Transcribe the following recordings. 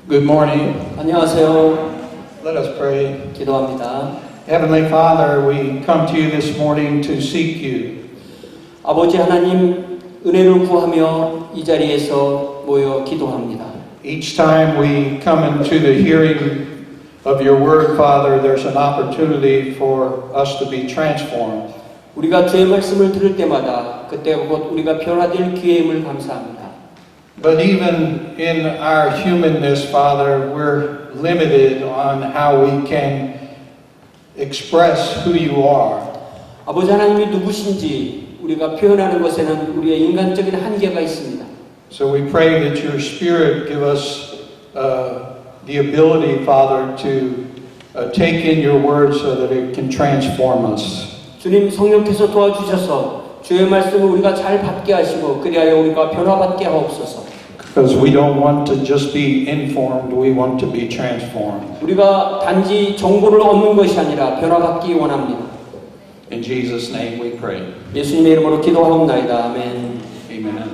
Good morning. 안녕하세요. Let us pray. 기도합니다. Heavenly Father, we come to you this morning to seek you. 아버지 하나님, 은혜를 구하며 이 자리에서 모여 기도합니다. Each time we come into the hearing of your word, Father, there's an opportunity for us to be transformed. 우리가 주의 말씀을 들을 때마다 그때 곧 우리가 변화될 기회임을 감사합니다. But even in our humanness, Father, we're limited on how we can express who you are. 아버지 하나님이 누구신지 우리가 표현하는 것에는 우리의 인간적인 한계가 있습니다. So we pray that your Spirit give us the ability, Father, to take in your word so that it can transform us. 주님 성령께서 도와주셔서 주의 말씀을 우리가 잘 받게 하시고 그리하여 우리가 변화받게 하옵소서. Because we don't want to just be informed, we want to be transformed. 우리가 단지 정보를 얻는 것이 아니라 변화받기 원합니다. In Jesus' name we pray. 예수님의 이름으로 기도하옵나이다. 아멘. Amen.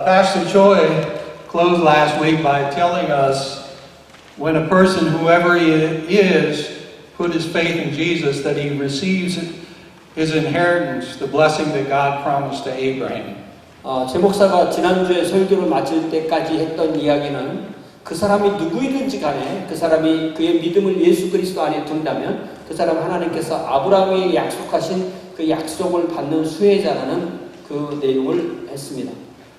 Pastor Choi closed last week by telling us when a person, whoever he is, put his faith in Jesus, that he receives his inheritance, the blessing that God promised to Abraham. 제 목사가 지난주에 설교를 마칠 때까지 했던 이야기는 그 사람이 누구이든지 간에 그 사람이 그의 믿음을 예수 그리스도 안에 둔다면 그 사람 하나님께서 아브라함에게 약속하신 그 약속을 받는 수혜자라는 그 내용을 했습니다.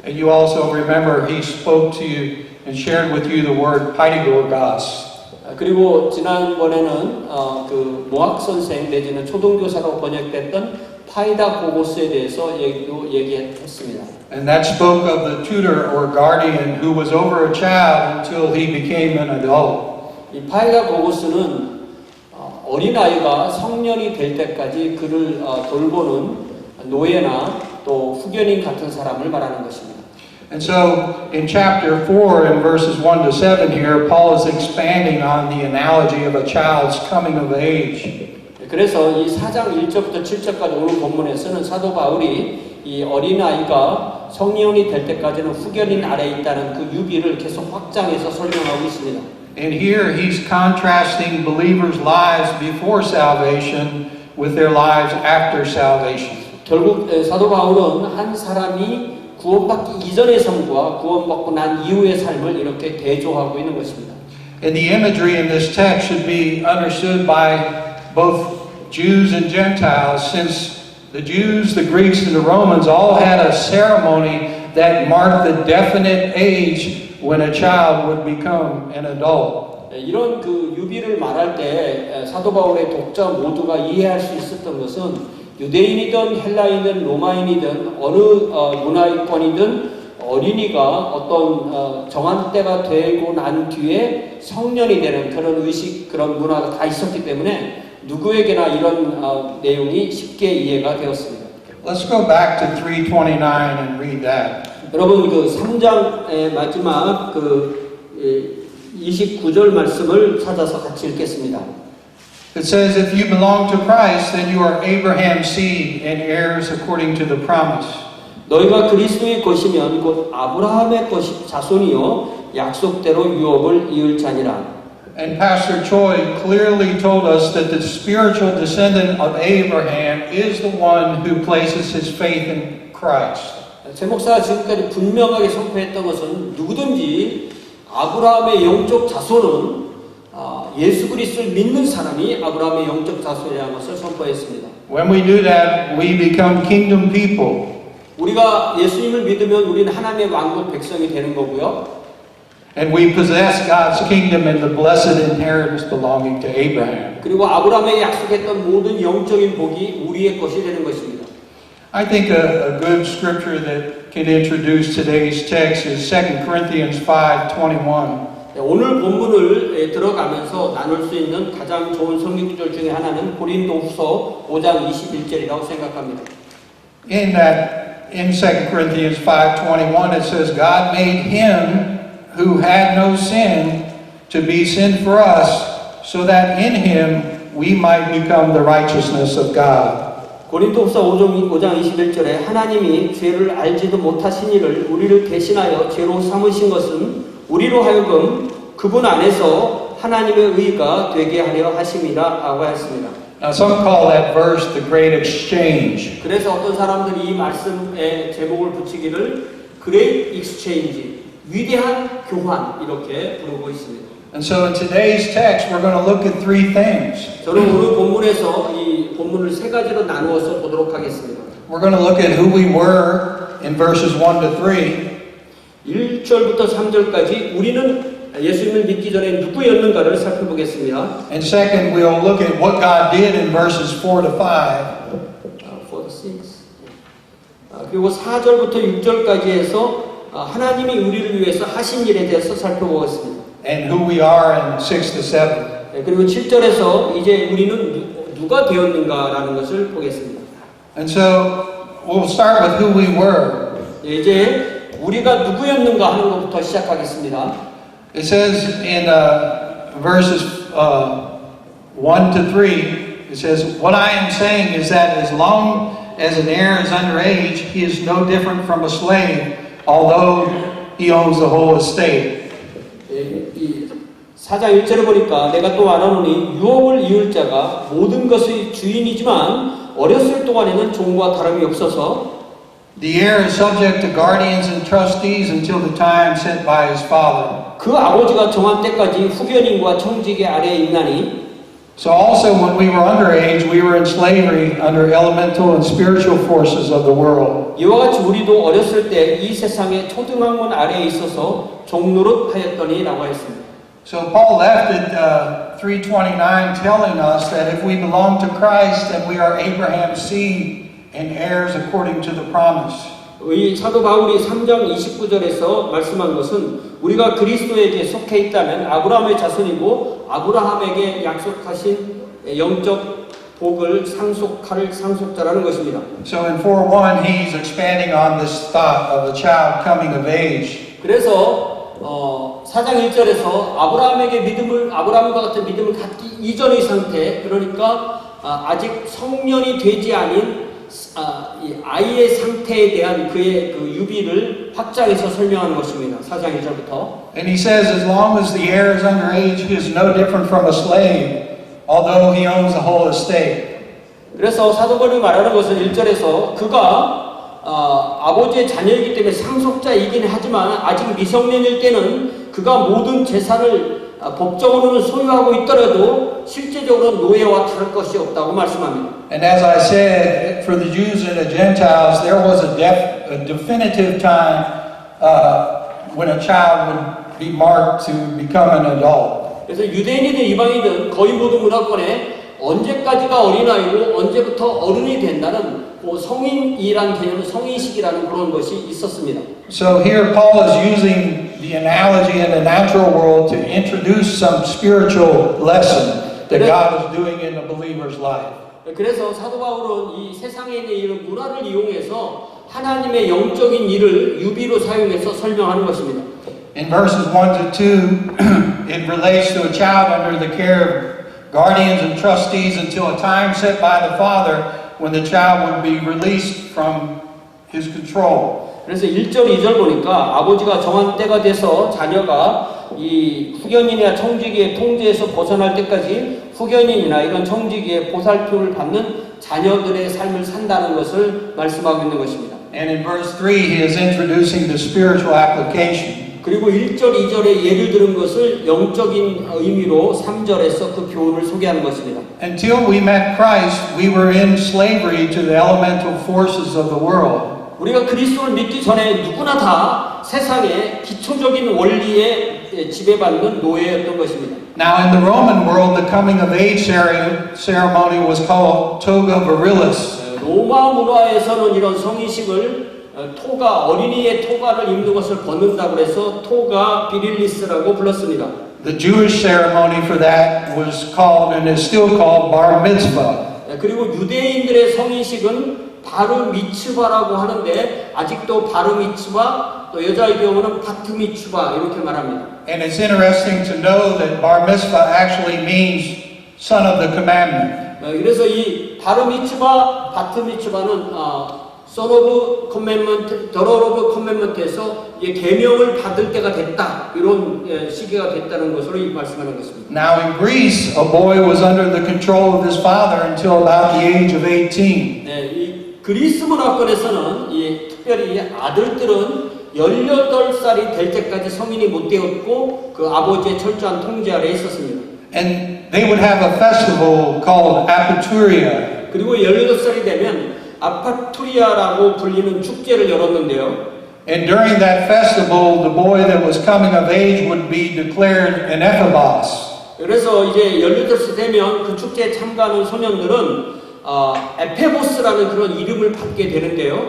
And you also remember he spoke to you and shared with you the word Paidagogos. 그리고 지난번에는 그 모학 선생 내지는 초등교사로 번역됐던 파이다 고고스에 대해서 얘기했습니다. And that spoke of the tutor or guardian who was over a child until he became an adult. 이 파이다 고고스는 어린아이가 성년이 될 때까지 그를 돌보는 노예나 또 후견인 같은 사람을 말하는 것입니다. And so in chapter 4 and verses 1 to 7 here, Paul is expanding on the analogy of a child's coming of age. 그래서 이 4장 1절부터 7절까지 오늘 본문에서는 사도 바울이 이 어린아이가 성년이 될 때까지는 후견인 아래에 있다는 그 유비를 계속 확장해서 설명하고 있습니다. And here he's contrasting believers' lives before salvation with their lives after salvation. 결국 사도 바울은 한 사람이 구원받기 이전의 삶과 구원받고 난 이후의 삶을 이렇게 대조하고 있는 것입니다. And the imagery in this text should be understood by both Jews and Gentiles, since the Jews, the Greeks, and the Romans all had a ceremony that marked the definite age when a child would become an adult. 이런 그 유비를 말할 때 사도 바울의 독자 모두가 이해할 수 있었던 것은 유대인이든 헬라인이든 로마인이든 어느 문화권이든 어린이가 어떤 정한 때가 되고 난 뒤에 성년이 되는 그런 의식, 그런 문화가 다 있었기 때문에 누구에게나 이런 내용이 쉽게 이해가 되었습니다. Let's go back to 3:29 and read that. 여러분 그 3장의 마지막 그 29절 말씀을 찾아서 같이 읽겠습니다. It says, if you belong to Christ, then you are Abraham's seed and heirs according to the promise. 너희가 그리스도의 것이면 곧 아브라함의 자손이요 약속대로 유업을 이을 자니라. And Pastor Choi clearly told us that the spiritual descendant of Abraham is the one who places his faith in Christ. 제 목사가 지금까지 분명하게 선포했던 것은 누구든지 아브라함의 영적 자손은 예수 그리스도를 믿는 사람이 아브라함의 영적 자손이라는 것을 선포했습니다. When we do that, we become kingdom people. 우리가 예수님을 믿으면 우리는 하나님의 왕국 백성이 되는 거고요. And we possess God's kingdom and the blessed inheritance belonging to Abraham. 그리고 아브라함에게 약속했던 모든 영적인 복이 우리의 것이 되는 것입니다. I think a good scripture that can introduce today's text is 2 Corinthians 5:21. 오늘 본문을 들어가면서 나눌 수 있는 가장 좋은 성경 구절 중에 하나는 고린도후서 5장 21절이라고 생각합니다. In 2 Corinthians 5:21 it says, God made him who had no sin to be sin for us, so that in him we might become the righteousness of God. 고린도후서 5장 21절에 하나님이 죄를 알지도 못하신 이를 우리를 대신하여 죄로 삼으신 것은 우리로 하여금 그분 안에서 하나님의 의가 되게 하려 하심이라고 했습니다. Now some call that verse the Great Exchange. 그래서 어떤 사람들이 이 말씀의 제목을 붙이기를 Great Exchange, 위대한 교환 이렇게 부르고 있습니다. And so in today's text we're going to look at three things. 저는 오늘 본문에서 이 본문을 세 가지로 나누어서 보도록 하겠습니다. We're going to look at who we were in verses 1 to 3. 1절부터 3절까지 우리는 예수님을 믿기 전에 누구였는가를 살펴보겠습니다. And second, we'll look at what God did in verses 4 to 5. 4 to 6. 그리고 4절부터 6절까지 해서 하나님이 우리를 위해서 하신 일에 대해서 살펴보겠습니다. And who we are in 6 to 7. 그리고 7절에서 이제 우리는 누가 되었는가라는 것을 보겠습니다. And so we'll start with who we were. 이제 우리가 누구였는가 하는 것부터 시작하겠습니다. It says in verses 1 to 3, it says, What I am saying is that as long as an heir is underage, he is no different from a slave, although he owns the whole estate. 4장 1절에 보니까 내가 또 말하노니 유업을 이을 자가 모든 것의 주인이지만 어렸을 동안에는 종과 다름이 없어서 The heir is subject to guardians and trustees until the time set by his father. 그 아버지가 정한 때까지 후견인과 청지기 아래에 있나니 So also when we were underage, we were in slavery under elemental and spiritual forces of the world. 이와 같이 우리도 어렸을 때 이 세상의 초등학문 아래에 있어서 종노릇하였더니라고 했습니다. So Paul left at 3:29 telling us that if we belong to Christ, then we are Abraham's seed and heirs according to the promise. 이 사도 바울이 3장 29절에서 말씀한 것은 우리가 그리스도에게 속해 있다면 아브라함의 자손이고 아브라함에게 약속하신 영적 복을 상속할 상속자라는 것입니다. So in 4:1 he's expanding on this thought of a child coming of age. 그래서 4장 1절에서 아브라함과 같은 믿음을 갖기 이전의 상태, 그러니까 아직 성년이 되지 않은 이 아이의 상태에 대한 그의 그 유비를 확장해서 설명하는 것입니다. 4장 1절부터. And he says as long as the heir is underage, he is no different from a slave, although he owns the whole estate. 그래서 사도 바울이 말하는 것은 1절에서 그가 아버지의 자녀이기 때문에 상속자이긴 하지만 아직 미성년일 때는 그가 모든 재산을 법적으로는 소유하고 있더라도 실제적으로 노예와 다를 것이 없다고 말씀합니다. And as I said, for the Jews and the Gentiles, there was a definitive time when a child would be marked to become an adult. 그래서 유대인이든 이방인이든 거의 모든 문화권에 언제까지가 어린아이고 언제부터 어른이 된다는 성인이란 개념, 성인식이라는 그런 것이 있었습니다. So here Paul is using the analogy in the natural world to introduce some spiritual lesson that God is doing in the believer's life. 그래서 사도 바울은 이 세상에 있는 이런 문화를 이용해서 하나님의 영적인 일을 유비로 사용해서 설명하는 것입니다. In verses 1 to 2, it relates to a child under the care of guardians and trustees until a time set by the father when the child would be released from his control. 그래서 1절, 2절 보니까 아버지가 정한 때가 돼서 자녀가 이 후견인이나 청지기의 통제에서 벗어날 때까지 후견인이나 이런 청지기의 보살핌을 받는 자녀들의 삶을 산다는 것을 말씀하고 있는 것입니다. And in verse 3, he is introducing the spiritual application. 그리고 1절, 2절에 예를 들은 것을 영적인 의미로 3절에서 그 교훈을 소개하는 것입니다. Until we met Christ, we were in slavery to the elemental forces of the world. 우리가 그리스도를 믿기 전에 누구나 다 세상의 기초적인 원리에 지배받는 노예였던 것입니다. Now in the Roman world, the coming of age ceremony was called toga virilis. 로마 문화에서는 이런 성인식을 어린이의 토가를 입는 것을 벗는다고 해서 토가 비릴리스라고 불렀습니다. The Jewish ceremony for that was called and is still called bar mitzvah. 그리고 유대인들의 성인식은 바르 미츠바라고 하는데 아직도 바르 미츠바, 또 여자의 경우는 바트 미츠바 이렇게 말합니다. And it's interesting to know that bar mitzvah actually means son of the commandment. 그래서 이 바르 미츠바, 바트 미츠바는 son of commandment, daughter of commandment에서 계명을 받을 때가 됐다 이런 시기가 됐다는 것으로 말씀하는 것입니다. Now in Greece, a boy was under the control of his father until about the age of 18. 네, 이 그리스 문화권에서는 특별히 아들들은 18살이 될 때까지 성인이 못 되었고 그 아버지의 철저한 통제 아래에 있었습니다. And they would have a festival called Apaturia. 그리고 18살이 되면 아파투리아라고 불리는 축제를 열었는데요. And during that festival, the boy that was coming of age would be declared an Ephebos. 그래서 이제 18살 되면 그 축제에 참가하는 소년들은 에페보스라는 그런 이름을 받게 되는데요.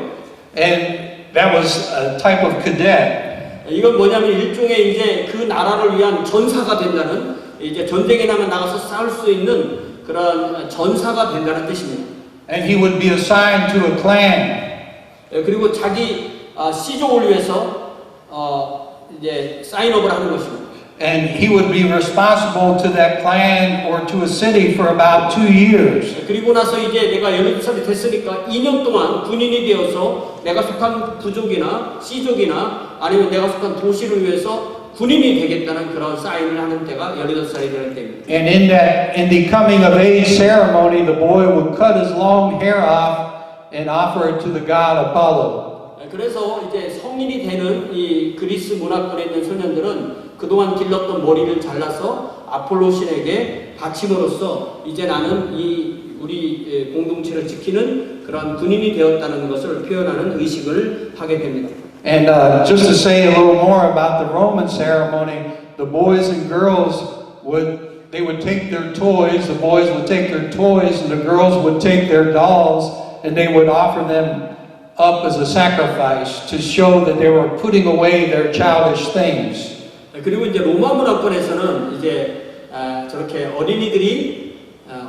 And that was a type of cadet. 이건 뭐냐면 일종의 이제 그 나라를 위한 전사가 된다는 이제 전쟁에 나가서 싸울 수 있는 그런 전사가 된다는 뜻입니다. And he would be assigned to a clan. 그리고 자기 시족을 위해서 이제 사인업을 하는 것입니다. And he would be responsible to that clan or to a city for about 2 years. 그리고 나서 이제 내가 18살이 됐으니까 2년 동안 군인이 되어서 내가 속한 부족이나 시족이나 아니면 내가 속한 도시를 위해서 군인이 되겠다는 그런 사인을 하는 때가 18살이 되는 때입니다. And in the coming of age ceremony, the boy would cut his long hair off and offer it to the god Apollo. 그래서 이제 성인이 되는 이 그리스 문화권에 있는 소년들은 그동안 길렀던 머리를 잘라서 아폴로 신에게 바침으로써 이제 나는 우리 공동체를 지키는 그런 군인이 되었다는 것을 표현하는 의식을 하게 됩니다. And just to say a little more about the Roman ceremony, the boys and girls would take their toys, the boys would take their toys, and the girls would take their dolls, and they would offer them up as a sacrifice to show that they were putting away their childish things. 그리고 이제 로마 문화권에서는 이제 저렇게 어린이들이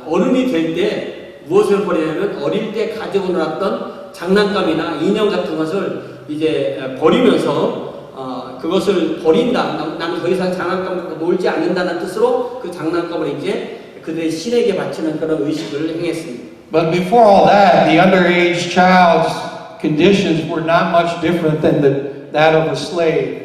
어른이 될 때 무엇을 버리냐면 어릴 때 가지고 놀았던 장난감이나 인형 같은 것을 이제 버리면서 그것을 버린다. 나는 더 이상 장난감 놀지 않는다는 뜻으로 그 장난감을 이제 그들의 신에게 바치는 그런 의식을 행했습니다. But before all that, the underage child's conditions were not much different than that of a slave.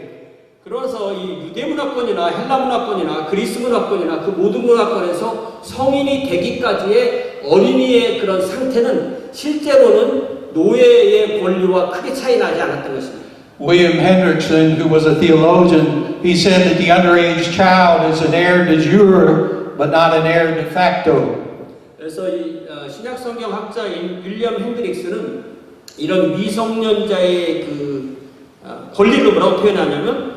그래서 이 유대 문화권이나 헬라 문화권이나 그리스 문화권이나 그 모든 문화권에서 성인이 되기까지의 어린이의 그런 상태는 실제로는 노예의 권리와 크게 차이 나지 않았던 것입니다. William Hendrickson, who was a theologian, he said that the underage child is an heir de jure, but not an heir de facto. 그래서 이 신약 성경 학자인 윌리엄 핸드릭스는 이런 미성년자의 그 권리를 뭐라고 표현하냐면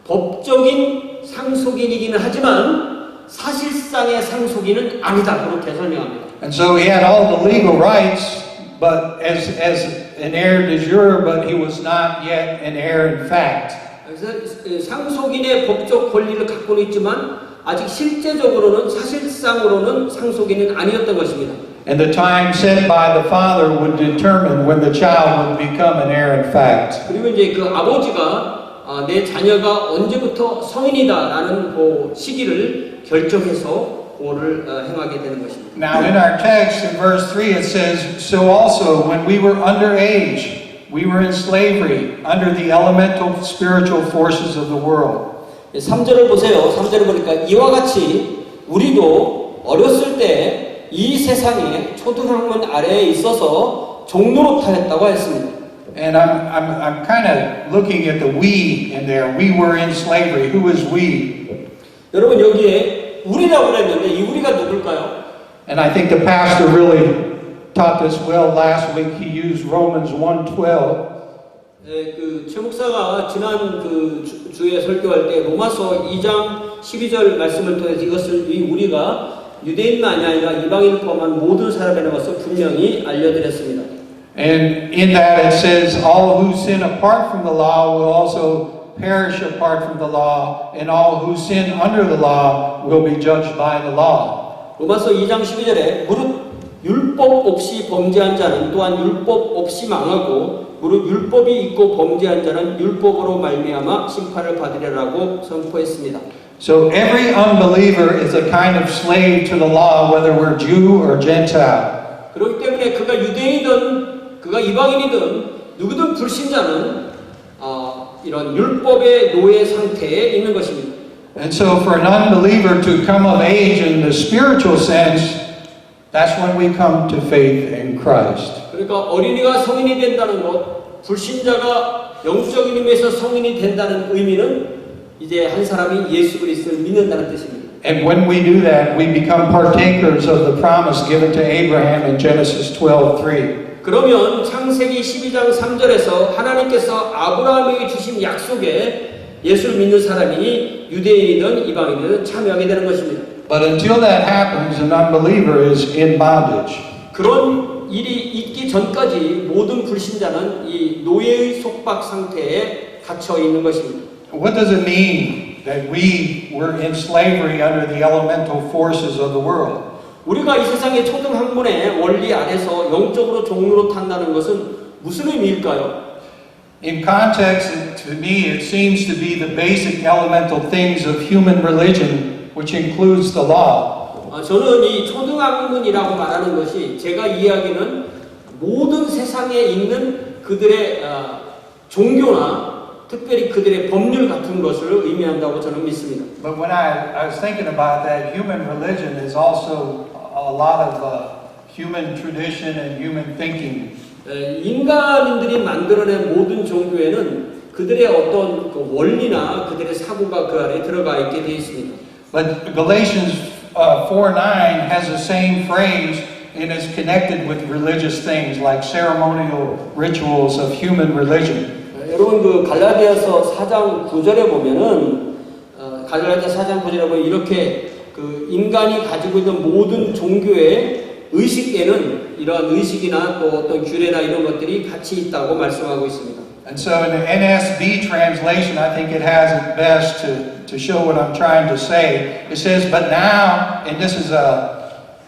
법적인 상속인이기는 하지만 사실상의 상속인은 아니다 그렇게 설명합니다. And so he had all the legal rights, but as an heir de jure, but he was not yet an heir in fact. 그래서 상속인의 법적 권리를 갖고는 있지만 아직 실제적으로는 사실상으로는 상속인은 아니었던 것입니다. And the time set by the father would determine when the child would become an heir in fact. 그리고 이제 그 아버지가 내 자녀가 언제부터 성인이다라는 그 시기를 결정해서 그거를 행하게 되는 것입니다. Now in our text in verse 3 it says, so also when we were underage, we were in slavery under the elemental spiritual forces of the world. 3절을 보세요. 3절을 보니까 이와 같이 우리도 어렸을 때 이 세상에 초등학문 아래에 있어서 종노릇하였다고 했습니다. And I'm kind of looking at the we in there. We were in slavery. Who is we? 여러분 여기에 우리라고 그랬는데 이 우리가 누굴까요? And I think the pastor really taught this well last week. He used Romans 1:12. 그 최 목사가 지난 그 주에 설교할 때 로마서 2장 12절 말씀을 통해서 이것을 이 우리가 유대인만이 아니라 이방인을 포함한 모든 사람이라는 것을 분명히 알려드렸습니다. And in that it says, all who sin apart from the law will also perish apart from the law, and all who sin under the law will be judged by the law. 로마서 2장 12절에 무릇 율법 없이 범죄한 자는 또한 율법 없이 망하고 무릇 율법이 있고 범죄한 자는 율법으로 말미암아 심판을 받으리라고 선포했습니다. So every unbeliever is a kind of slave to the law, whether we're Jew or Gentile. 그렇기 때문에 그가 유대인이든 그가 이방인이든 누구든 불신자는 이런 율법의 노예 상태에 있는 것입니다. And so for an unbeliever to come of age in the spiritual sense, that's when we come to faith in Christ. 그러니까 어린이가 성인이 된다는 것, 불신자가 영적인 의미에서 성인이 된다는 의미는 이제 한 사람이 예수 그리스도를 믿는다는 뜻입니다. And when we do that, we become partakers of the promise given to Abraham in Genesis 12:3. 그러면 창세기 12장 3절에서 하나님께서 아브라함에게 주신 약속에 예수를 믿는 사람이 유대인이든 이방인이든 참여하게 되는 것입니다. But until that happens, an unbeliever is in bondage. 그런 일이 있기 전까지 모든 불신자는 이 노예의 속박 상태에 갇혀 있는 것입니다. What does it mean that we were in slavery under the elemental forces of the world? 우리가 이 세상의 초등 학문의 원리 아래서 영적으로 종로로 탄다는 것은 무슨 의미일까요? In context, to me, it seems to be the basic elemental things of human religion, which includes the law. 저는 이 초등 학문이라고 말하는 것이 제가 이해하기는 모든 세상에 있는 그들의 종교나 특별히 그들의 법률 같은 것을 의미한다고 저는 믿습니다. But when I was thinking about that, human religion is also a lot of human tradition and human thinking. 인간인들이 만들어낸 모든 종교에는 그들의 어떤 그 원리나 그들의 사고가 그 안에 들어가 있게 되어 있습니다. But Galatians 4:9 has the same phrase and is connected with religious things like ceremonial rituals of human religion. 여러분 그 갈라디아서 4장 9절에 보면은 갈라디아 4장 9절에 보면 이렇게 그 인간이 가지고 있는 모든 종교의 의식에는 이러한 의식이나 또 어떤 규례나 이런 것들이 같이 있다고 말씀하고 있습니다. And so in the NSB translation, I think it has it best to show what I'm trying to say. It says, but now, and this is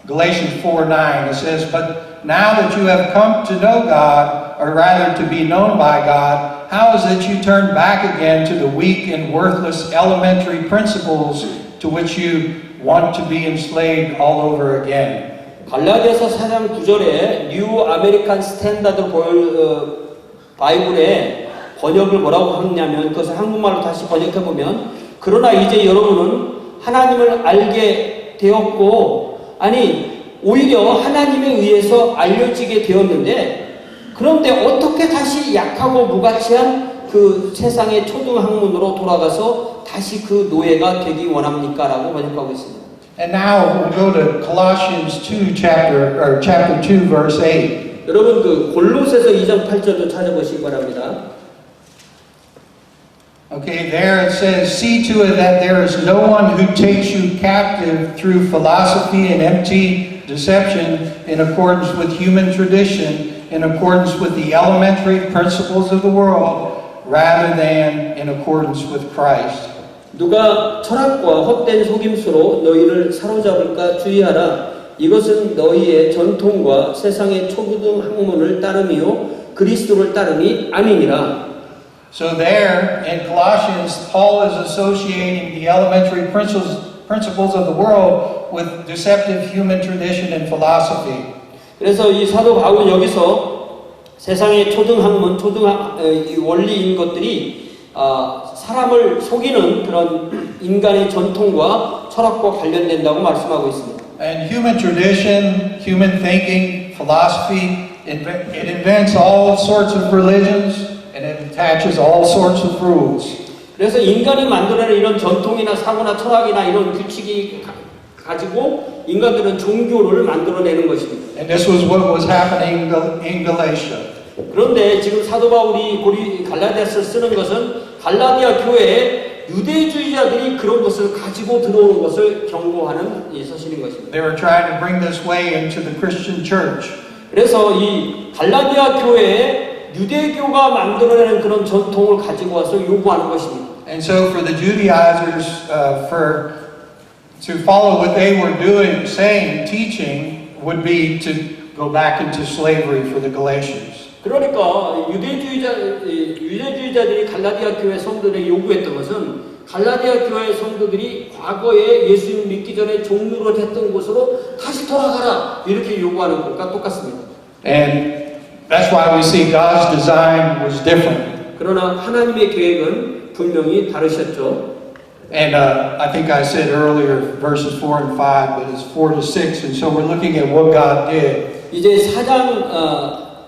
Galatians 4:9, it says, but now that you have come to know God, or rather to be known by God, how is it you turn back again to the weak and worthless elementary principles to which you want to be enslaved all over again? 갈라디아서 4장 9절에 뉴 아메리칸 스탠다드 바이블의 번역을 뭐라고 하느냐면 그것을 한국말로 다시 번역해 보면 그러나 이제 여러분은 하나님을 알게 되었고 아니 오히려 하나님에 의해서 알려지게 되었는데 그런데 어떻게 다시 약하고 무가치한 그 세상의 초등학문으로 돌아가서 다시 그 노예가 되기 원합니까? 라고 번역하고 있습니다. And now we'll go to Colossians 2 chapter 2 verse 8. 여러분 그 골로새서 2장 8절도 찾아보시기 바랍니다. Okay, there it says, see to it that there is no one who takes you captive through philosophy and empty deception in accordance with human tradition, in accordance with the elementary principles of the world, rather than in accordance with Christ. 누가 철학과 헛된 속임수로 너희를 사로잡을까 주의하라. 이것은 너희의 전통과 세상의 초고등 학문을 따름이요 그리스도를 따름이 아니니라. So there in Colossians, Paul is associating the elementary principles of the world with deceptive human tradition and philosophy. 그래서 이 사도 바울은 여기서 세상의 초등학문, 원리인 것들이 사람을 속이는 그런 인간의 전통과 철학과 관련된다고 말씀하고 있습니다. And human tradition, human thinking, philosophy, it invents all sorts of religions and it attaches all sorts of rules. 그래서 인간이 만들어낸 이런 전통이나 사고나 철학이나 이런 규칙이 가지고 인간들은 종교를 만들어내는 것입니다. And this was what was happening in Galatia. 그런데 지금 사도 바울이 갈라디아서를 쓰는 것은 갈라디아 교회에 유대주의자들이 그런 것을 가지고 들어오는 것을 경고하는 이 서신인 것입니다. They were trying to bring this way into the Christian church. 그래서 이 갈라디아 교회에 유대교가 만들어내는 그런 전통을 가지고 와서 요구하는 것입니다. And so for the Judaizers, to follow what they were doing, saying, teaching, would be to go back into slavery for the Galatians. 그러니까 유대주의자들이 갈라디아 교회 성도들에게 요구했던 것은 갈라디아 교회 성도들이 과거에 예수님 믿기 전에 종로를 했던 곳으로 다시 돌아가라 이렇게 요구하는 것과 똑같습니다. And that's why we see God's design was different. 그러나 하나님의 계획은 분명히 다르셨죠. And I think I said earlier verses 4 and 5, but it's 4 to 6, and so we're looking at what God did. 이제 4장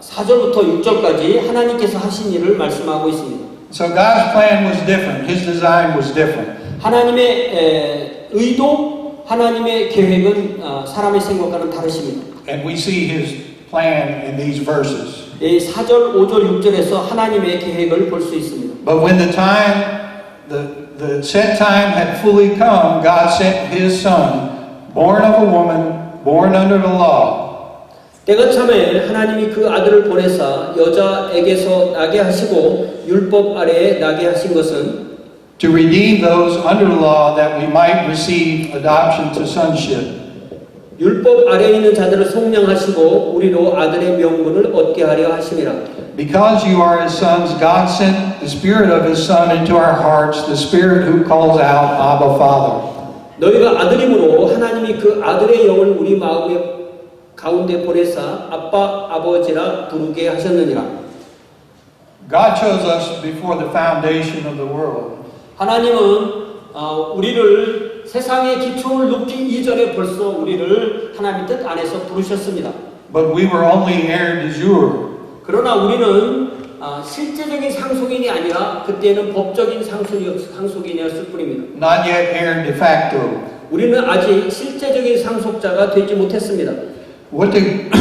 4절부터 6절까지 하나님께서 하신 일을 말씀하고 있습니다. So God's plan was different. His design was different. 하나님의 의도, 하나님의 계획은 사람의 생각과는 다르십니다. And we see His plan in these verses. 이 4절, 5절, 6절에서 하나님의 계획을 볼 수 있습니다. But when the set time had fully come, God sent His Son, born of a woman, born under the law. 때가 참에 하나님이 그 아들을 보내사 여자에게서 나게 하시고 율법 아래에 나게 하신 것은 to redeem those under the law that we might receive adoption to sonship. 율법 아래에 있는 자들을 속량하시고 우리로 아들의 명분을 얻게 하려 하심이라. Because you are His sons, God sent the Spirit of His Son into our hearts, the Spirit who calls out, Abba, Father. 너희가 아들임으로 하나님이 그 아들의 영을 우리 마음의 가운데 보내사 아빠 아버지라 부르게 하셨느니라. God chose us before the foundation of the world. 하나님은 우리를 세상의 기초를 놓기 이전에 벌써 우리를 하나님 뜻 안에서 부르셨습니다. But we were only heir de jure. 그러나 우리는 실제적인 상속인이 아니라 그때는 법적인 상속인이었을 뿐입니다. Not yet heir de facto. 우리는 아직 실제적인 상속자가 되지 못했습니다. What did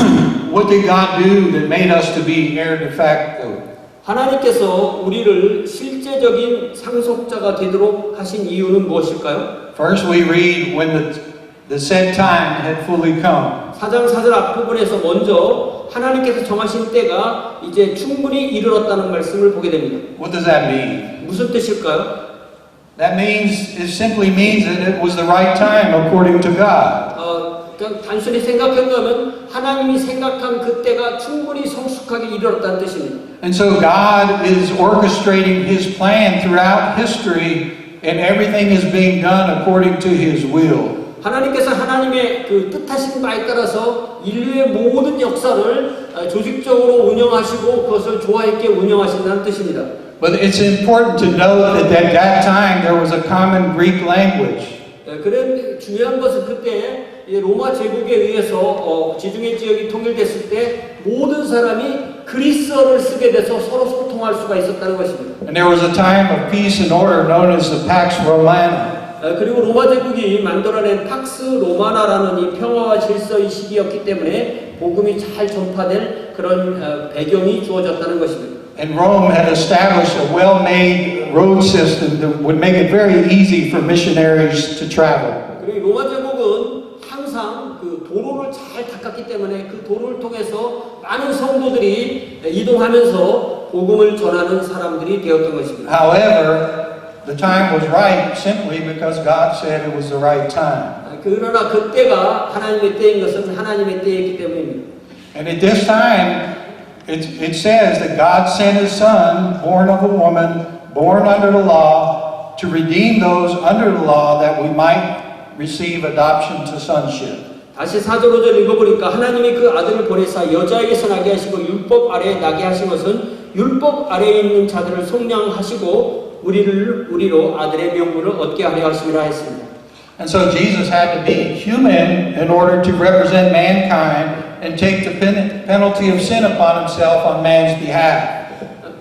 God do that made us to be heir de facto? 하나님께서 우리를 실제적인 상속자가 되도록 하신 이유는 무엇일까요? First we read when the set time had fully come. 4장 4절 앞부분에서 먼저 하나님께서 정하신 때가 이제 충분히 이르렀다는 말씀을 보게 됩니다. What does that mean? 무슨 뜻일까요? That means, it simply means that it was the right time according to God. 그냥 단순히 생각한다면 하나님이 생각한 그때가 충분히 성숙하게 이르렀다는 뜻입니다. And so God is orchestrating His plan throughout history and everything is being done according to His will. 하나님께서 하나님의 그 뜻하신 바에 따라서 인류의 모든 역사를 조직적으로 운영하시고 그것을 조화 있게 운영하신다는 뜻입니다. But it's important to note that at that time there was a common Greek language. 그런 중요한 것은 그때 로마 제국에 의해서 지중해 지역이 통일됐을 때 모든 사람이 그리스어를 쓰게 돼서 서로 소통할 수가 있었다는 것입니다. And there was a time of peace and order known as the Pax Romana. 그리고 로마 제국이 만들어낸 팍스 로마나라는 이 평화와 질서의 시기였기 때문에 복음이 잘 전파될 그런 배경이 주어졌다는 것입니다. And Rome had established a well-made road system that would make it very easy for missionaries to travel. 그리고 로마 제국은 항상 그 도로를 잘 닦았기 때문에 그 도로를 통해서 많은 성도들이 이동하면서 복음을 전하는 사람들이 되었던 것입니다. However, the time was right simply because God said it was the right time. 그러나 그때가 하나님의 때인 것은 하나님의 때이기 때문입니다. And at this time, it says that God sent His Son, born of a woman, born under the law, to redeem those under the law that we might receive adoption to sonship. 다시 4절 5절 읽어보니까 하나님이 그 아들을 보내사 여자에게서 나게 하시고 율법 아래에 나게 하신 것은 율법 아래에 있는 자들을 속량하시고 우리로 아들의 명분을 얻게 하려 하심이라 했습니다. And so Jesus had to be human in order to represent mankind and take the penalty of sin upon Himself on man's behalf.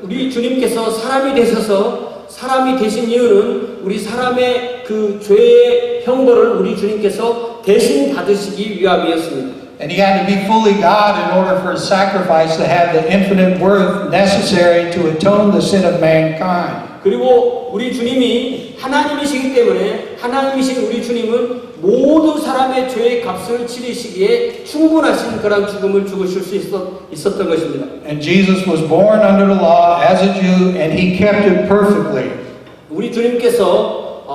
우리 주님께서 사람이 되셔서 사람이 되신 이유는 우리 사람의 그 죄의 형벌을 우리 주님께서 대신 받으시기 위함이었습니다. And He had to be fully God in order for His sacrifice to have the infinite worth necessary to atone the sin of mankind. 그리고 우리 주님이 하나님이시기 때문에 하나님이신 우리 주님은 모든 사람의 죄의 값을 치르시기에 충분하신 그런 죽음을 죽으실 수 있었던 것입니다. And Jesus was born under the law as a Jew and He kept it perfectly. 우리 주님께서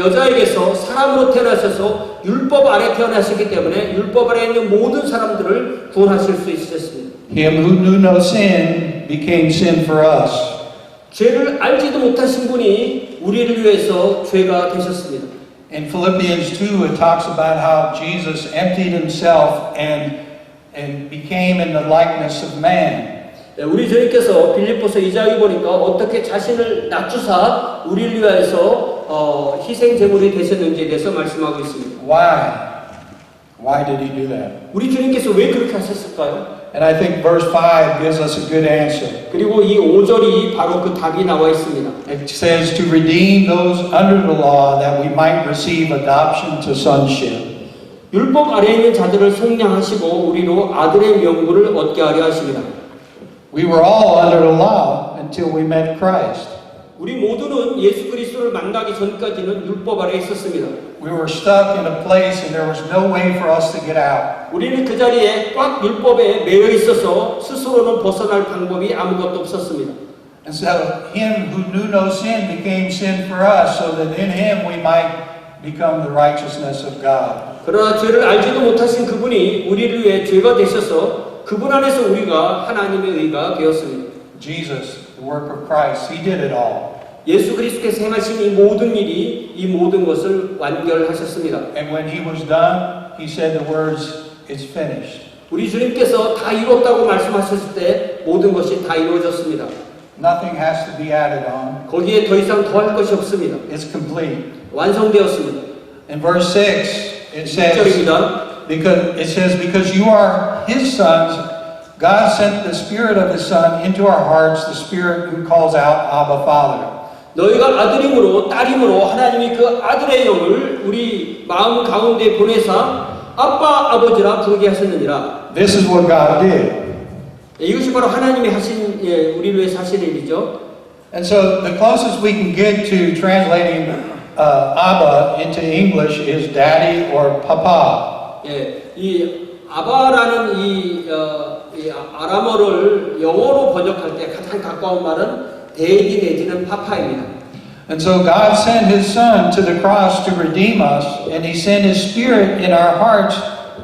여자에게서 사람으로 태어나셔서 율법 아래 태어나셨기 때문에 율법 아래 있는 모든 사람들을 구원하실 수 있으셨습니다. Him who knew no sin became sin for us. 죄를 알지도 못하신 분이 우리를 위해서 죄가 되셨습니다. In Philippians 2, it talks about how Jesus emptied himself and became in the likeness of man. 우리 주님께서 빌립보서 2장에 보니까 어떻게 자신을 낮추사 우리를 위해서 희생 제물이 되셨는지에 대해서 말씀하고 있습니다. Why? Why did he do that? 우리 주님께서 왜 그렇게 하셨을까요? And I think verse 5 gives us a good answer. 그리고 이 5절이 바로 그 답이 나와 있습니다. It says to redeem those under the law that we might receive adoption to sonship. 율법 아래에 있는 자들을 속량하시고 우리로 아들의 명분을 얻게 하려 하십니다. We were all under the law until we met Christ. 우리 모두는 예수 그리스도를 만나기 전까지는 율법 아래에 있었습니다. We were stuck in a place and there was no way for us to get out. 우리는 그 자리에 꽉 율법에 매여 있어서 스스로는 벗어날 방법이 아무것도 없었습니다. And so him who knew no sin became sin for us so that in him we might become the righteousness of God. 그러나 죄를 알지도 못하신 그분이 우리를 위해 죄가 되셔서 그분 안에서 우리가 하나님의 의가 되었습니다. Jesus, the work of Christ, he did it all. 예수 그리스도께서 행하신 이 모든 일이 이 모든 것을 완결하셨습니다. And when he was done, he said the words, "It's finished." 우리 주님께서 다 이뤘다고 말씀하셨을 때 모든 것이 다 이루어졌습니다. Nothing has to be added on. 거기에 더 이상 더할 것이 없습니다. It's complete. 완성되었습니다. In verse 6, it says, 6절입니다. because you are his sons, God sent the Spirit of his Son into our hearts, the Spirit who calls out, Abba, Father. 너희가 아들임으로 딸임으로 하나님이 그 아들의 영을 우리 마음 가운데 보내사 아빠 아버지라 부르게 하셨느니라. This is what God did. 이것이 바로 하나님이 하신 우리를 위해서 하신 일이죠. And so the closest we can get to translating Abba into English is daddy or papa. 이 아바라는 이 아람어를 영어로 번역할 때 가장 가까운 말은 데디 내지는 파파입니다. And so God sent his Son to the cross to redeem us, and he sent his Spirit in our hearts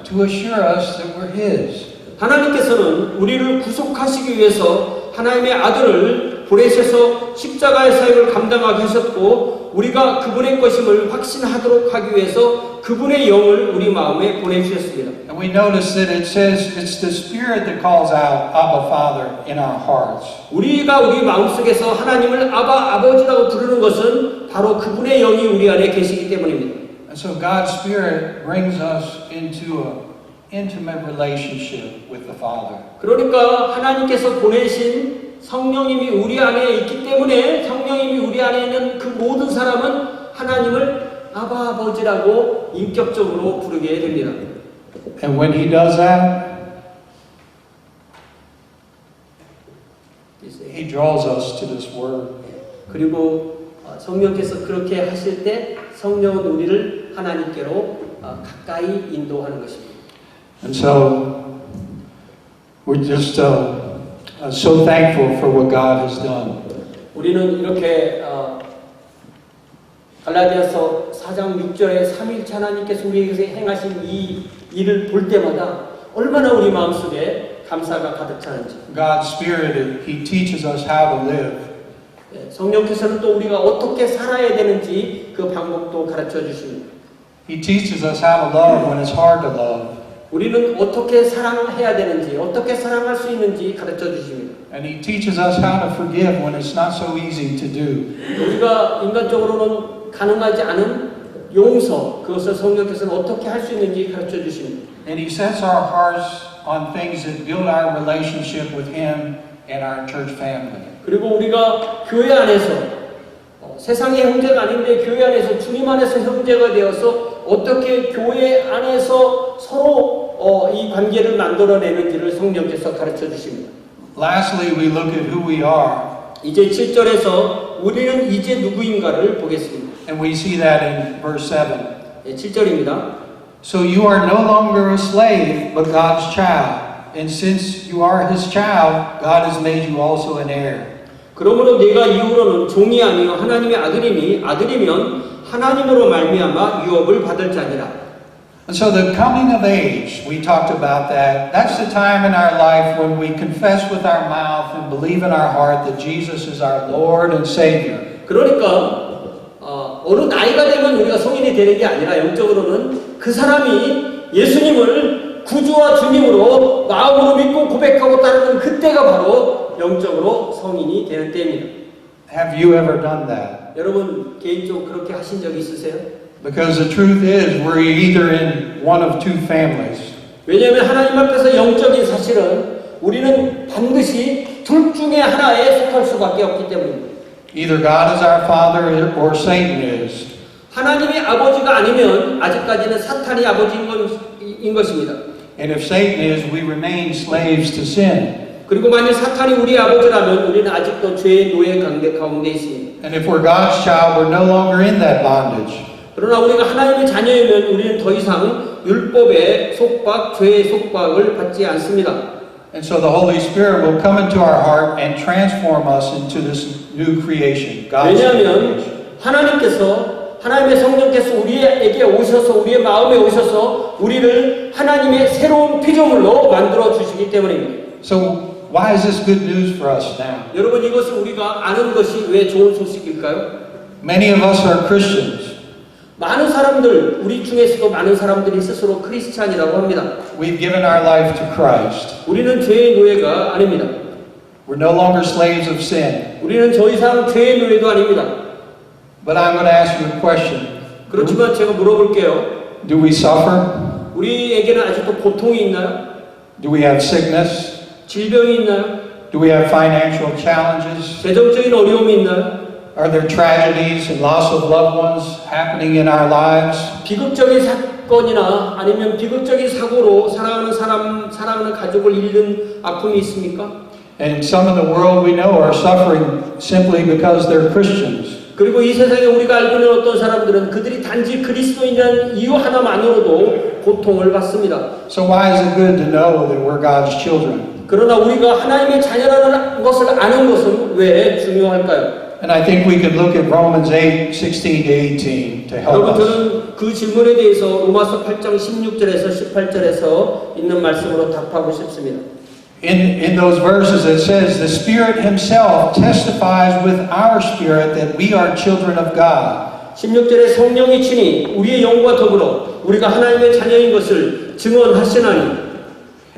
to assure us that we're his. 하나님께서는 우리를 구속하시기 위해서 하나님의 아들을 보내셔서 십자가의 사역을 감당하게 하셨고 우리가 그분의 것임을 확신하도록 하기 위해서 그분의 영을 우리 마음에 보내주셨습니다. And we notice that it says it's the Spirit that calls out Abba Father in our hearts. 우리가 우리 마음속에서 하나님을 아바 아버지라고 부르는 것은 바로 그분의 영이 우리 안에 계시기 때문입니다. And so God's Spirit brings us into an intimate relationship with the Father. 그러니까 하나님께서 보내신 성령님이 우리 안에 있기 때문에 성령님이 우리 안에 있는 그 모든 사람은 하나님을 아바 아버지라고 인격적으로 부르게 됩니다. And when he does that, he draws us to this word. 그리고 성령께서 그렇게 하실 때 성령은 우리를 하나님께로 가까이 인도하는 것입니다. And so we're just so thankful for what God has done. 우리는 이렇게 갈라디아서 4장 6절에 삼위일체 하나님께서 우리에게 행하신 이 일을 볼 때마다 얼마나 우리 마음속에 감사가 가득 차는지. God's Spirit, he teaches us how to live. 성령께서는 또 우리가 어떻게 살아야 되는지 그 방법도 가르쳐 주십니다. He teaches us how to love when it's hard to love. 우리는 어떻게 사랑해야 되는지, 어떻게 사랑할 수 있는지 가르쳐 주십니다. And he teaches us how to forgive when it's not so easy to do. 우리가 인간적으로는 가능하지 않은 용서, 그것을 성령께서는 어떻게 할 수 있는지 가르쳐 주십니다. And he sets our hearts on things that build our relationship with him and our church family. 그리고 우리가 교회 안에서 세상의 형제가 아닌데 교회 안에서 주님 안에서 형제가 되어서 어떻게 교회 안에서 서로 이 관계를 만들어내는지를 성령께서 가르쳐 주십니다. Lastly, we look at who we are. 이제 7절에서 우리는 이제 누구인가를 보겠습니다. And we see that in verse 7. 7절입니다. So you are no longer a slave, but God's child. And since you are his child, God has made you also an heir. 그러므로 네가 이후로는 종이 아니요 하나님의 아들이니 아들이면 하나님으로 말미암아 유업을 받을 자니라. And so the coming of age, we talked about that. That's the time in our life when we confess with our mouth and believe in our heart that Jesus is our Lord and Savior. 그러니까 어느 나이가 되면 우리가 성인이 되는 게 아니라 영적으로는 그 사람이 예수님을 구주와 주님으로 마음으로 믿고 고백하고 따르는 그때가 바로 영적으로 성인이 되는 때입니다. Have you ever done that? 여러분 개인적으로 그렇게 하신 적이 있으세요? Because the truth is we're either in one of two families. 왜냐하면 하나님 앞에서 영적인 사실은 우리는 반드시 둘 중에 하나에 속할 수밖에 없기 때문입니다. Either God is our Father or Satan is. 하나님이 아버지가 아니면 아직까지는 사탄이 아버지인 것입니다. And if Satan is, we remain slaves to sin. 그리고 만일 사탄이 우리 아버지라면 우리는 아직도 죄의 노예 가운데 있습니다. And if we're God's child, we're no longer in that bondage. 그러나 우리가 하나님의 자녀이면 우리는 더 이상 율법의 속박, 죄의 속박을 받지 않습니다. And so the Holy Spirit will come into our heart and transform us into this new creation. God's 왜냐하면 creation. 하나님의 성령께서 우리에게 오셔서 우리의 마음에 오셔서 우리를 하나님의 새로운 피조물로 만들어 주시기 때문입니다. So why is this good news for us now? 여러분 이것을 우리가 아는 것이 왜 좋은 소식일까요? Many of us are Christians. 많은 사람들, 우리 중에서도 많은 사람들이 스스로 크리스찬이라고 합니다. We've given our life to Christ. 우리는 죄의 노예가 아닙니다. We're no longer slaves of sin. 우리는 더 이상 죄의 노예도 아닙니다. But I'm going to ask you a question. 그렇지만 제가 물어볼게요. Do we suffer? 우리에게는 아직도 고통이 있나요? Do we have sickness? 질병이 있나요? Do we have financial challenges? 재정적인 어려움이 있나요? Are there tragedies and loss of loved ones happening in our lives? 비극적인 사건이나 아니면 비극적인 사고로 사랑하는 가족을 잃는 아픔이 있습니까? And some in the world we know are suffering simply because they're Christians. 그리고 이 세상에 우리가 알고 있는 어떤 사람들은 그들이 단지 그리스도인이라는 이유 하나만으로도 고통을 받습니다. So why is it good to know that we're God's children? 그러나 우리가 하나님의 자녀라는 것을 아는 것은 왜 중요할까요? And I think we could look at Romans 8:16 to 18 to help 여러분 us. 저는 그 질문에 대해서 로마서 8장 16절에서 18절에서 있는 말씀으로 답하고 싶습니다. In those verses it says, the Spirit Himself testifies with our spirit that we are children of God. 16절에 성령이 친히 우리의 영과 더불어 우리가 하나님의 자녀인 것을 증언하시나니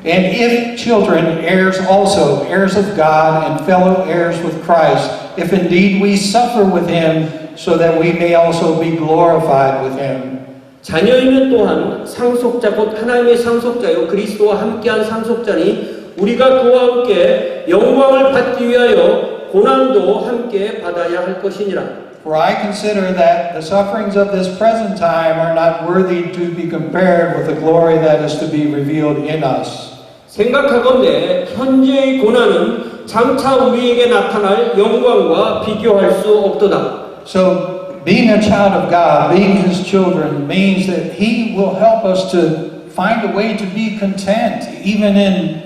And if children, heirs also, heirs of God and fellow heirs with Christ, if indeed we suffer with Him, so that we may also be glorified with Him. 자녀이면 또한 상속자 곧 하나님의 상속자요 그리스도와 함께한 상속자니 우리가 그와 함께 영광을 받기 위하여 고난도 함께 받아야 할 것이니라. For I consider that the sufferings of this present time are not worthy to be compared with the glory that is to be revealed in us. 생각하건대 현재의 고난은 장차 우리에게 나타날 영광과 비교할 수 없도다. So being a child of God, being His children, means that He will help us to find a way to be content, even in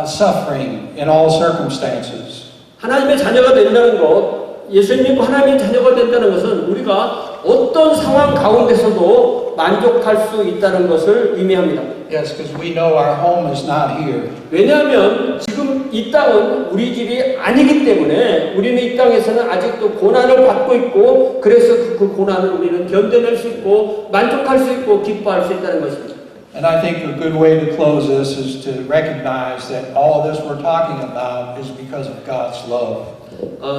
suffering, in all circumstances. 하나님의 자녀가 된다는 것, 예수님 믿고 하나님의 자녀가 된다는 것은 우리가 어떤 상황 가운데서도 만족할 수 있다는 것을 의미합니다. Yes, because we know our home is not here. 왜냐하면 지금 이 땅은 우리 집이 아니기 때문에 우리는 이 땅에서는 아직도 고난을 받고 있고 그래서 그 고난을 우리는 견뎌낼 수 있고 만족할 수 있고 기뻐할 수 있다는 것입니다. And I think a good way to close this is to recognize that all this we're talking about is because of God's love.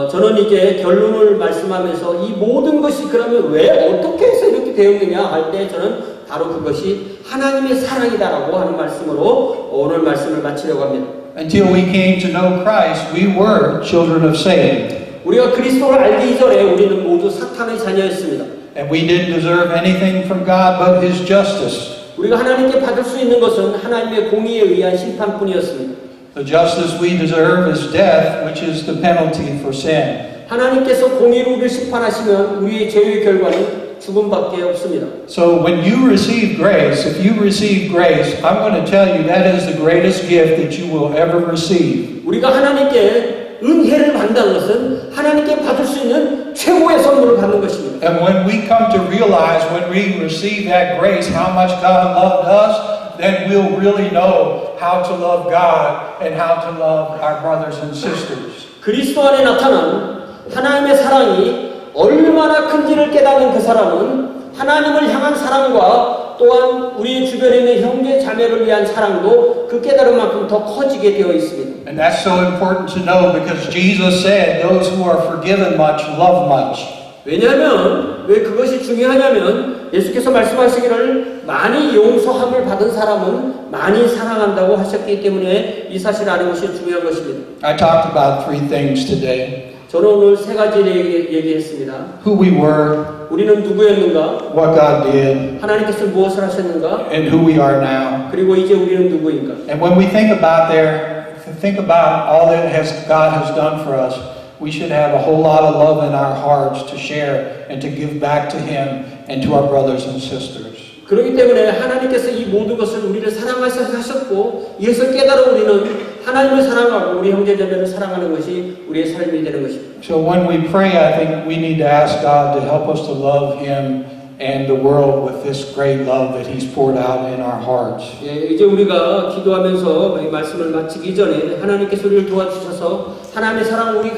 저는 이제 결론을 말씀하면서 이 모든 것이 그러면 왜 어떻게 해서 이렇게 되었느냐 할 때 저는 바로 그것이 하나님의 사랑이다라고 하는 말씀으로 오늘 말씀을 마치려고 합니다. Until we came to know Christ, we were children of Satan. 우리가 그리스도를 알기 이전에 우리는 모두 사탄의 자녀였습니다. And we didn't deserve anything from God but His justice. 우리가 하나님께 받을 수 있는 것은 하나님의 공의에 의한 심판뿐이었습니다. The justice we deserve is death, which is the penalty for sin. 하나님께서 공의로 우리를 심판하시면 우리의 죄의 결과는 죽음밖에 없습니다. So when you receive grace, if you receive grace, I'm going to tell you that is the greatest gift that you will ever receive. 우리가 하나님께 은혜를 받는다는 것은 하나님께 받을 수 있는 최고의 선물을 받는 것입니다. And when we come to realize, when we receive that grace, how much God loved us, then we'll really know how to love God and how to love our brothers and sisters. 그리스도 안에 나타난 하나님의 사랑이 얼마나 큰지를 깨닫는 그 사람은 하나님을 향한 사랑과 또한 우리 주변에 있는 형제 자매를 위한 사랑도 그 깨달은 만큼 더 커지게 되어 있습니다. And that's so important to know because Jesus said, those who are forgiven much love much. 왜냐하면 왜 그것이 중요하냐면 예수께서 말씀하시기를 많이 용서함을 받은 사람은 많이 사랑한다고 하셨기 때문에 이 사실을 아는 것이 중요한 것입니다. I talked about three things today. 저는 오늘 세 가지를 얘기했습니다. Who we were, 우리는 누구였는가? what God did, 하나님께서 무엇을 하셨는가? and who we are now. 그리고 이제 우리는 누구인가? And when we think about all that God has done for us, we should have a whole lot of love in our hearts to share and to give back to Him and to our brothers and sisters. 그렇기 때문에 하나님께서 이 모든 것을 우리를 사랑하셨고 이것을 깨달아 우리는 하나님을 사랑하고 우리 형제자매를 사랑하는 것이 우리의 삶이 되는 것입니다. So when we pray, I think we need to ask God to help us to love Him and the world with this great love that He's poured out in our hearts. 예, 이제 우리가 기도하면서 이 말씀을 마치기 전에 하나님께서 우리를 도와주셔서 하나님의 사랑 우리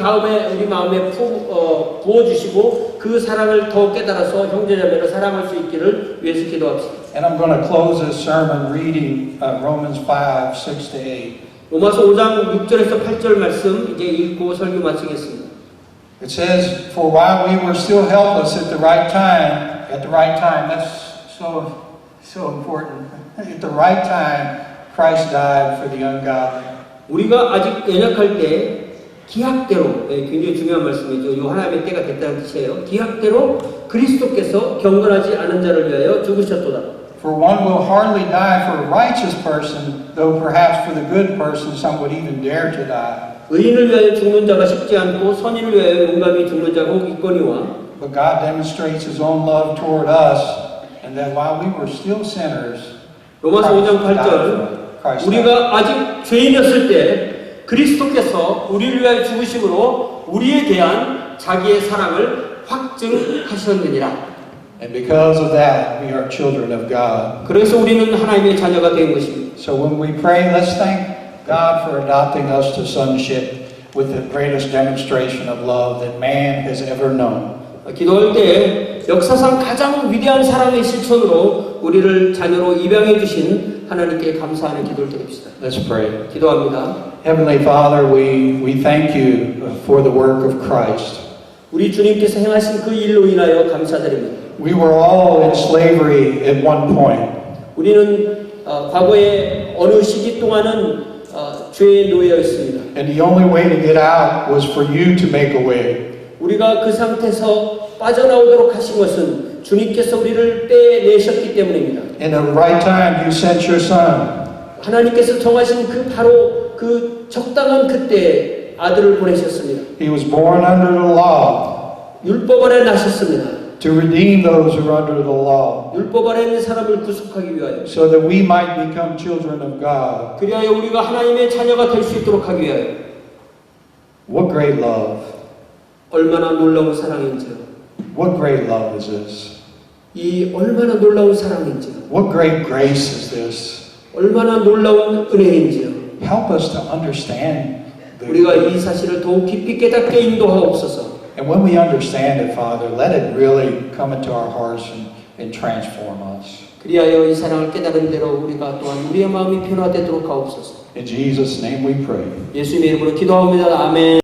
마음에 부어주시고 그 사랑을 더 깨달아서 형제자매를 사랑할 수 있기를 위해서 기도합시다. And I'm going to close this sermon reading Romans 5, 6-8. 로마서 5장 6절에서 8절 말씀 이제 읽고 설교 마치겠습니다. It says, "For while we were still helpless at the right time, that's so important. At the right time, Christ died for the ungodly." 우리가 아직 연약할 때 기약대로, 굉장히 중요한 말씀이죠. 이 하나님의 때가 됐다는 뜻이에요. 기약대로 그리스도께서 경건하지 않은 자를 위하여 죽으셨도다. For one will hardly die for a righteous person, though perhaps for the good person some would even dare to die. 의인을 위하여 죽는 자가 쉽지 않고 선인을 위하여 용감히 죽는 자가 혹 있거니와. But God demonstrates His own love toward us, and that while we were still sinners, 로마서 5장 8절 우리가 아직 죄인이었을 때 그리스도께서 우리를 위하여 죽으심으로 우리에 대한 자기의 사랑을 확증하셨느니라. And because of that, we are children of God. 그래서 우리는 하나님의 자녀가 된 것입니다. So when we pray, let's thank God for adopting us to sonship with the greatest demonstration of love that man has ever known. 기도할 때 역사상 가장 위대한 사랑의 실천으로 우리를 자녀로 입양해 주신 하나님께 감사하는 기도를 드립시다. Let's pray. 기도합니다. Heavenly Father, we thank you for the work of Christ. 우리 주님께서 행하신 그 일로 인하여 감사드립니다. We were all in slavery at one point. 우리는 과거에 어느 시기 동안은 죄에 놓여 있습니다. And the only way to get out was for you to make a way. 우리가 그 상태에서 빠져나오도록 하신 것은 주님께서 우리를 빼내셨기 때문입니다. In the right time, you sent your Son. 하나님께서 정하신 바로 그 적당한 그때 아들을 보내셨습니다. He was born under the law 율법 아래 나셨습니다. to redeem those who are under the law, 율법 아래 있는 사람을 구속하기 위하여. so that we might become children of God. 그리하여 우리가 하나님의 자녀가 될 수 있도록 하기 위하여. What great love. 얼마나 놀라운 사랑인지요. What great love is this? 이 얼마나 놀라운 사랑인지요. What great grace is this? 얼마나 놀라운 은혜인지요. Help us to understand. 우리가 이 사실을 더욱 깊이 깨닫게 인도하옵소서. And when we understand it, Father, let it really come into our hearts and transform us. 그리하여 이 사랑을 깨달은 대로 우리가 또한 우리의 마음이 변화되도록 하옵소서. In Jesus' name we pray. 예수님의 이름으로 기도합니다. 아멘.